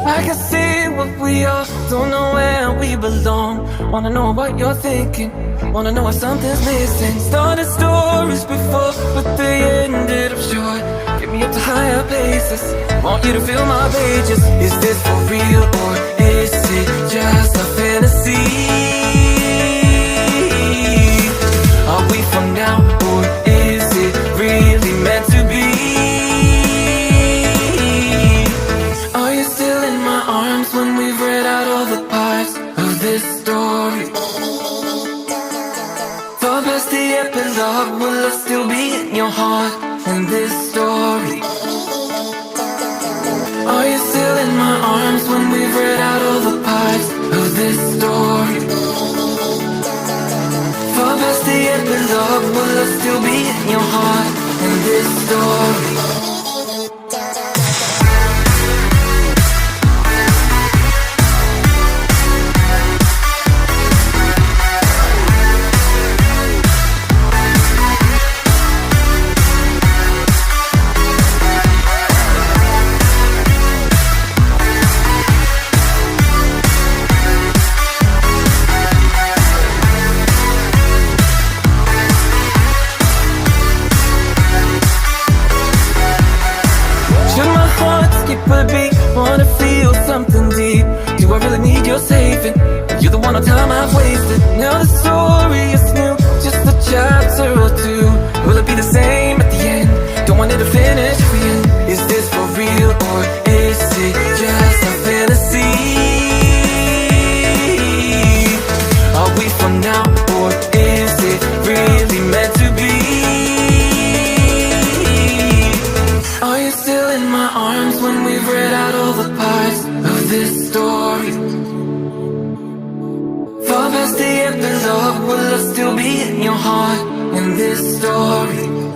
I can see what we are, don't know where we belong. Wanna know what you're thinking, wanna know if something's missing. Started stories before, but they ended up short. Get me up to higher places, want you to fill my pages. Is this for real or is it just a fantasy? Are we for now or is it really meant to be? Are you still in my arms when we've read out all the parts of this story? Far past the epilogue, will I still be in your heart in this story? Are you still in my arms when we've read out all the parts of this story? Far past the epilogue, will I still be in your heart in this story? Skip a beat, wanna feel something deep. Do I really need your saving? You're the one on time I've wasted. Now the story is new, just a chapter or two. Will it be the same at the end? Don't want it to finish if we end. Is this for real or is it just a fantasy? Are we for now or is it really meant to be? Are you still in my arms when we've read out all the parts of this story? Far past the epilogue, will I still be in your heart in this story?